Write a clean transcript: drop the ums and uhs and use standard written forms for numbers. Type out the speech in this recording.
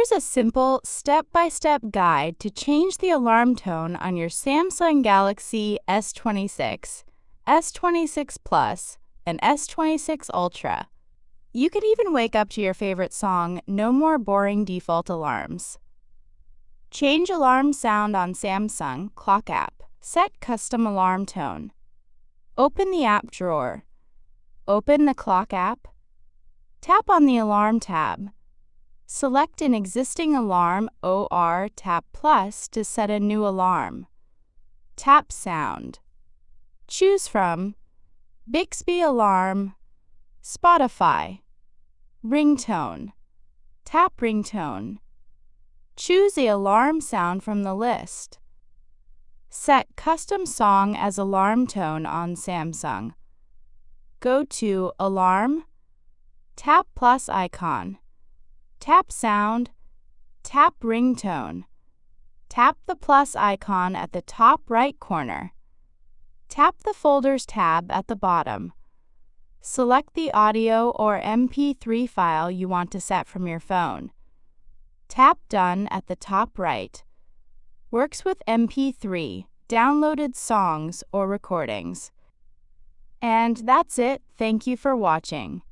Here's a simple step-by-step guide to change the alarm tone on your Samsung Galaxy S26, S26 Plus, and S26 Ultra. You can even wake up to your favorite song, no more boring default alarms. Change alarm sound on Samsung Clock app. Set custom alarm tone. Open the app drawer. Open the Clock app. Tap on the Alarm tab. Select an existing alarm or tap plus to set a new alarm. Tap Sound. Choose from Bixby Alarm, Spotify, Ringtone. Tap Ringtone. Choose the alarm sound from the list. Set custom song as alarm tone on Samsung. Go to Alarm, tap plus icon. Tap Sound, tap Ringtone. Tap the plus icon at the top right corner. Tap the Folders tab at the bottom. Select the audio or MP3 file you want to set from your phone. Tap Done at the top right. Works with MP3, downloaded songs or recordings. And that's it. Thank you for watching.